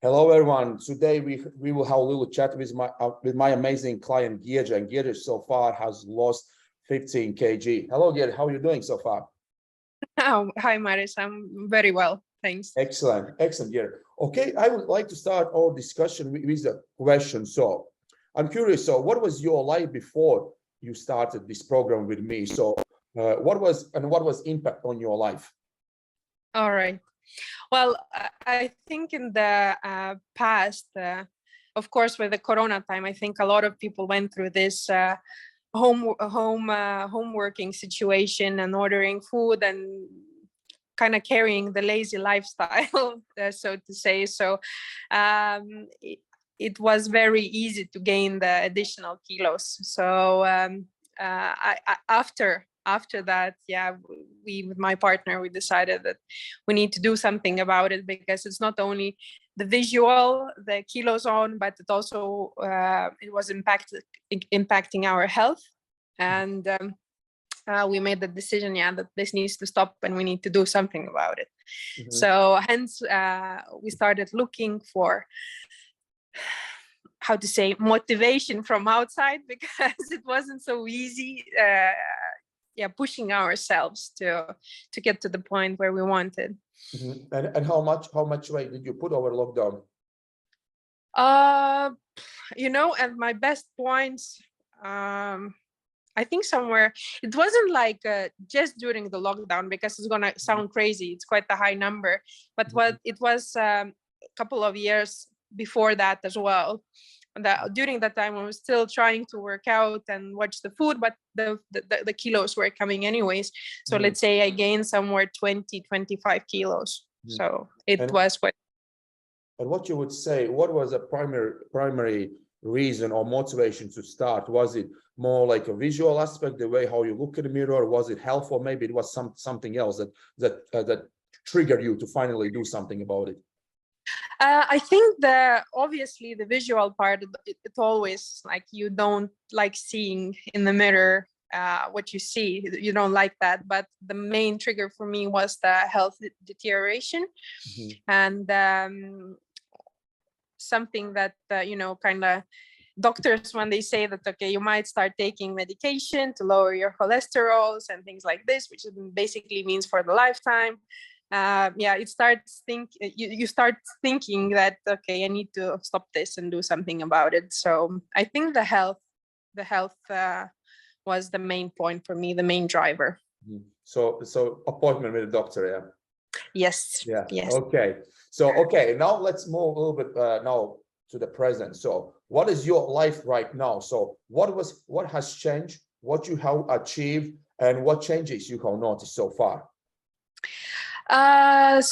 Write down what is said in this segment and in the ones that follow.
Hello, everyone. Today we will have a little chat with my amazing client Giedre, and Giedre so far has lost 15 kg. Hello, Giedre. How are you doing so far? Oh, hi, Maris. I'm very well, thanks. Excellent, excellent, Giedre. Okay, I would like to start our discussion with a question. So, I'm curious. So, what was your life before you started this program with me? So, what was impact on your life? All right. Well, I think in the past, of course, with the Corona time, I think a lot of people went through this home working situation and ordering food and kind of carrying the lazy lifestyle, so to say. So it was very easy to gain the additional kilos. So after that, yeah, we with my partner, we decided that we need to do something about it, because it's not only the visual, the kilos on, but it also it was impacting our health. And we made the decision, yeah, that this needs to stop and we need to do something about it. Mm-hmm. So hence we started looking for, how to say, motivation from outside, because it wasn't so easy pushing ourselves to get to the point where we wanted. Mm-hmm. And how much weight did you put over lockdown? At my best points, I think somewhere, it wasn't like just during the lockdown, because it's gonna sound crazy, it's quite a high number, but what it was a couple of years before that as well. During that time I was still trying to work out and watch the food, but the kilos were coming anyways. So let's say I gained somewhere 20-25 kilos. So it was quite. And what you would say, what was a primary reason or motivation to start? Was it more like a visual aspect, the way how you look in the mirror? Was it health, or maybe it was something else that triggered you to finally do something about it? I think obviously the visual part, it's always like, you don't like seeing in the mirror what you see, you don't like that. But the main trigger for me was the health deterioration. Mm-hmm. And something that kind of doctors, when they say that, okay, you might start taking medication to lower your cholesterols and things like this, which basically means for the lifetime. It starts you start thinking that, okay, I need to stop this and do something about it. So I think the health was the main point for me, the main driver. So appointment with the doctor, yeah. Yes. Yeah. Yes. Okay. So now let's move a little bit now to the present. So what is your life right now? So what has changed, what you have achieved, and what changes you have noticed so far? The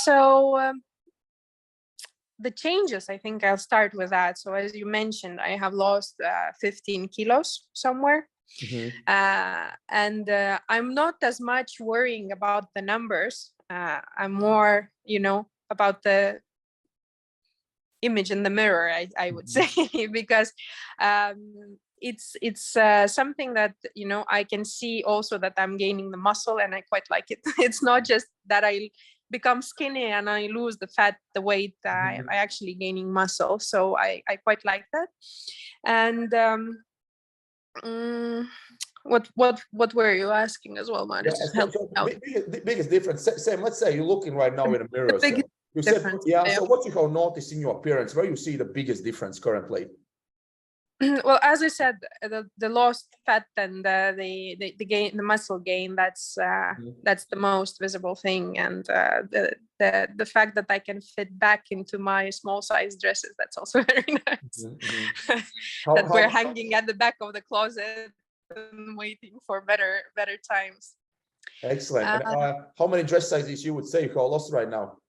changes, I think I'll start with that. So as you mentioned, I have lost 15 kilos somewhere. Mm-hmm. And I'm not as much worrying about the numbers. I'm more, about the image in the mirror, I would say, because it's something that, I can see also that I'm gaining the muscle, and I quite like it. It's not just that I become skinny and I lose the weight. I actually gaining muscle, so I quite like that. And what were you asking as well, Maris? Yeah, so biggest difference. Same. Let's say you're looking right now in a mirror. So you said, yeah. So what you have noticed in your appearance, where you see the biggest difference currently? Well, as I said, the lost fat and the gain, the muscle gain, that's the most visible thing, and the fact that I can fit back into my small size dresses, that's also very nice. That we're hanging at the back of the closet and waiting for better times. Excellent. And how many dress sizes you would say you have lost right now?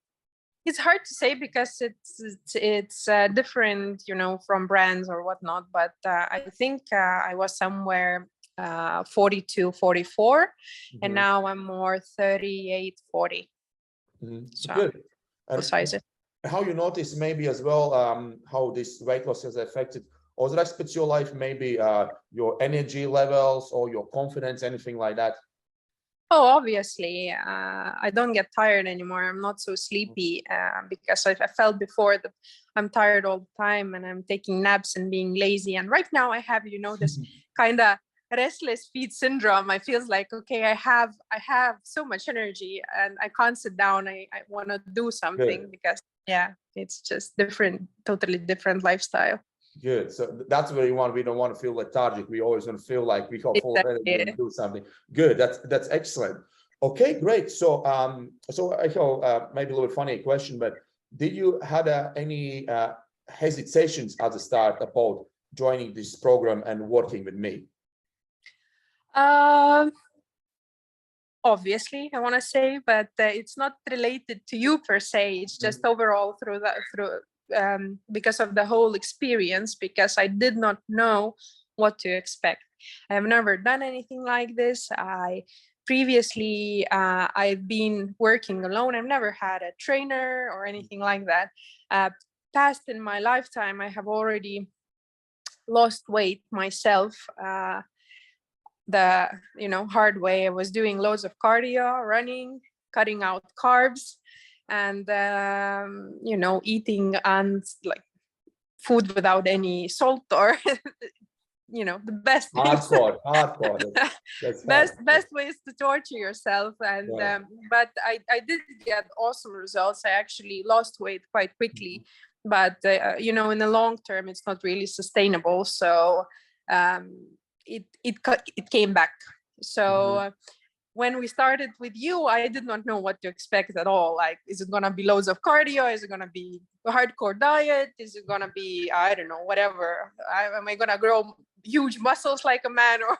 It's hard to say, because it's different, from brands or whatnot. But I think I was somewhere 42, 44, and now I'm more 38, 40. So good. And sizes. How you notice maybe as well how this weight loss has affected other aspects of your life, maybe your energy levels or your confidence, anything like that? Oh, obviously, I don't get tired anymore. I'm not so sleepy because I felt before that I'm tired all the time and I'm taking naps and being lazy. And right now I have, this kind of restless feet syndrome. I feels like, okay, I have so much energy and I can't sit down. I want to do something Good. because yeah, it's just different, totally different lifestyle. Good. So that's what we want. We don't want to feel lethargic. We always want to feel like we got full of energy and Exactly. do something. Good. That's excellent. Okay, great. So so I know maybe a little bit funny question, but did you had any hesitations at the start about joining this program and working with me? Um, Obviously, I want to say, but it's not related to you per se. It's just overall through because of the whole experience, because I did not know what to expect. I have never done anything like this. I previously I've been working alone. I've never had a trainer or anything like that. Past in my lifetime, I have already lost weight myself. The hard way. I was doing loads of cardio, running, cutting out carbs, and eating and like food without any salt or the best things. Hardcore, hardcore. That's hardcore. Best ways to torture yourself. And Yeah. but I did get awesome results. I actually lost weight quite quickly, but in the long term it's not really sustainable. So um, it came back. So when we started with you, I did not know what to expect at all. Like, is it gonna be loads of cardio? Is it gonna be a hardcore diet? Is it gonna be, I don't know, whatever? Am I gonna grow huge muscles like a man? Or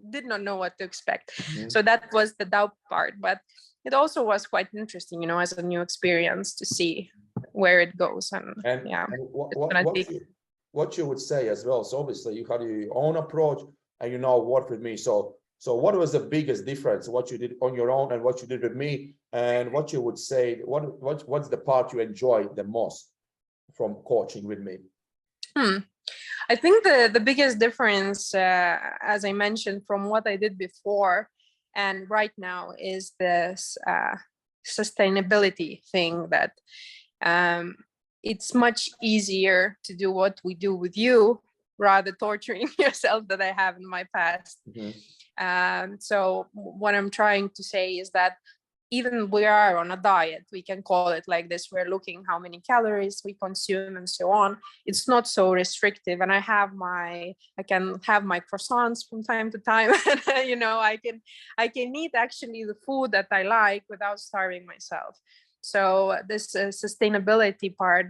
did not know what to expect. So that was the doubt part. But it also was quite interesting, as a new experience to see where it goes. And yeah, And it's gonna take. what you would say as well. So obviously you had your own approach and you now work with me. So what was the biggest difference, what you did on your own and what you did with me, and what you would say, what's the part you enjoy the most from coaching with me? I think the biggest difference, as I mentioned, from what I did before and right now, is this sustainability thing, that it's much easier to do what we do with you rather torturing yourself that I have in my past. So what I'm trying to say is that even we are on a diet, we can call it like this, we're looking how many calories we consume and so on. It's not so restrictive, and I can have my croissants from time to time. And I can eat actually the food that I like without starving myself. So this sustainability part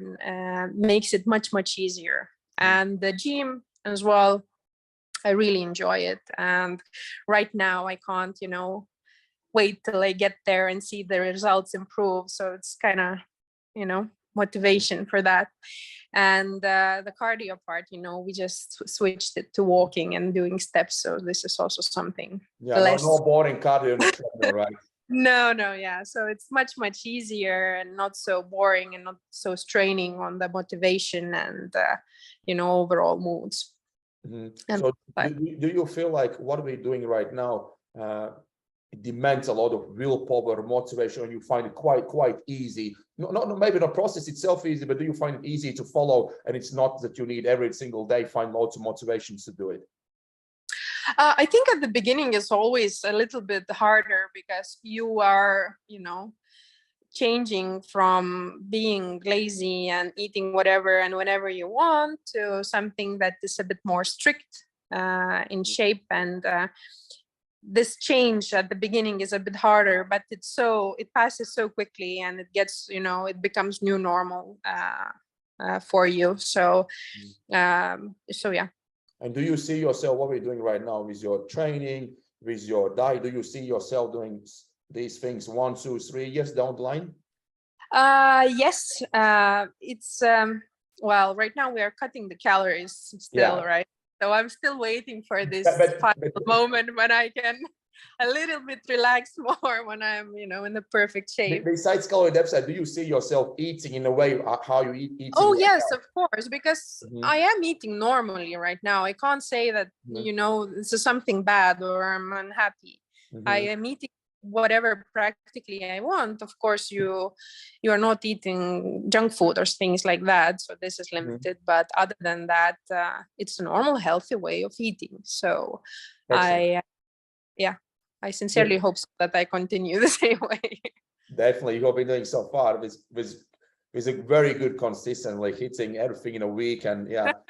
makes it much easier. And the gym as well, I really enjoy it. And right now I can't wait till I get there and see the results improve. So it's kind of, motivation for that. And the cardio part, we just switched it to walking and doing steps. So this is also something Yeah, no boring cardio in the treadmill, right? No, yeah. So it's much easier and not so boring and not so straining on the motivation and, overall moods. So do you feel like what we're doing right now, it demands a lot of willpower, motivation, and you find it quite easy? Not maybe the process itself easy, but do you find it easy to follow? And it's not that you need every single day find lots of motivations to do it. I think at the beginning it's always a little bit harder because you are, changing from being lazy and eating whatever and whenever you want to something that is a bit more strict in shape. And this change at the beginning is a bit harder, but it passes so quickly, and it gets, it becomes new normal for you. So yeah. And do you see yourself, what we're doing right now with your training, with your diet, do you see yourself doing these things 1, 2, 3 years down the line? Yes. It's well, right now we are cutting the calories still, right? So I'm still waiting for this final moment when I can a little bit relax more, when I'm, in the perfect shape. Besides calorie deficit, do you see yourself eating in a way how you eat? Oh, yes, of course, because I am eating normally right now. I can't say that, this is something bad or I'm unhappy. I am eating whatever practically I want. Of course, you are not eating junk food or things like that, so this is limited. But other than that, it's a normal, healthy way of eating. So Excellent. I sincerely hope so that I continue the same way. Definitely, you've been doing so far with a very good consistent, like hitting everything in a week, and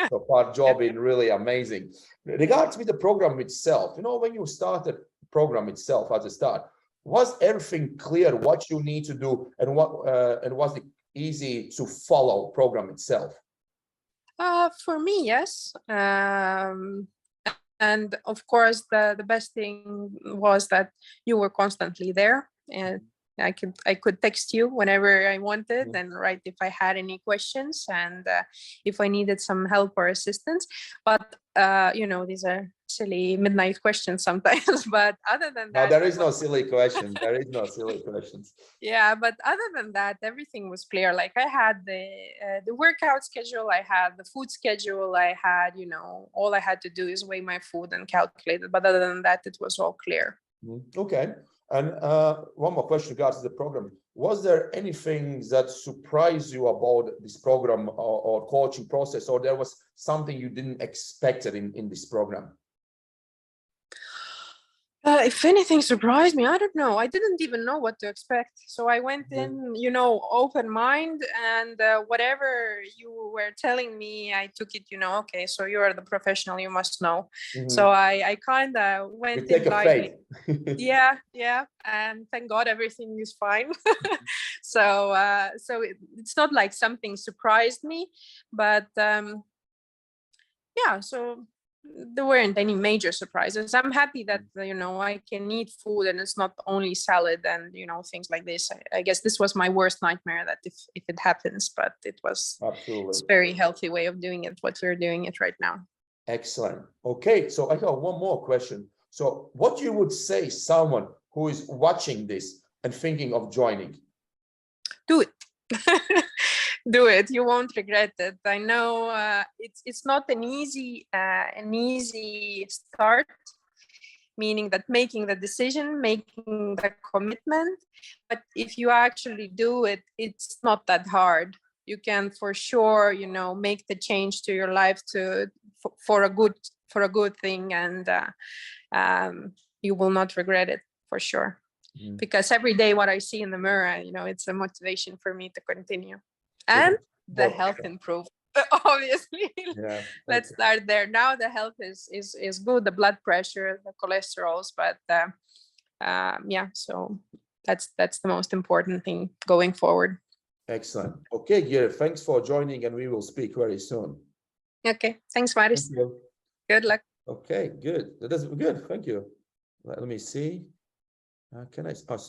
so far job been really amazing. Regards with the program itself, when you started program itself at the start, was everything clear what you need to do, and was it easy to follow program itself? For me, yes. And of course, the best thing was that you were constantly there, and I could text you whenever I wanted and write if I had any questions and if I needed some help or assistance. But these are silly midnight questions sometimes. But other than No, that, there is no silly question. There is no silly questions. Yeah, but other than that, everything was clear. Like I had the workout schedule, I had the food schedule, I had, all I had to do is weigh my food and calculate it. But other than that, it was all clear. Okay. And one more question regards to the program. Was there anything that surprised you about this program or coaching process, or there was something you didn't expect in this program? If anything surprised me, I don't know. I didn't even know what to expect. So I went in, open mind, and whatever you were telling me, I took it, okay, so you are the professional, you must know. So I kind of went in blindly. Yeah. And thank God everything is fine. So it's not like something surprised me, but so there weren't any major surprises. I'm happy that I can eat food and it's not only salad and things like this. I guess this was my worst nightmare, that if it happens, but it was absolutely a very healthy way of doing it, what we're doing it right now. Excellent. Okay, so I got one more question. So what you would say someone who is watching this and thinking of joining? Do it. Do it, you won't regret it. I know it's not an easy start, meaning that making the decision, making the commitment, but if you actually do it, it's not that hard. You can for sure make the change to your life for a good thing, and you will not regret it for sure. Because every day what I see in the mirror, it's a motivation for me to continue. And the health improved, obviously. Let's start there. Now the health is good, the blood pressure, the cholesterols, but so that's the most important thing going forward. Excellent. Okay, Giedre, thanks for joining, and we will speak very soon. Okay, thanks, Maris. Thank you. Good luck. Okay, good. That is good. Thank you. Let me see. Can I stop?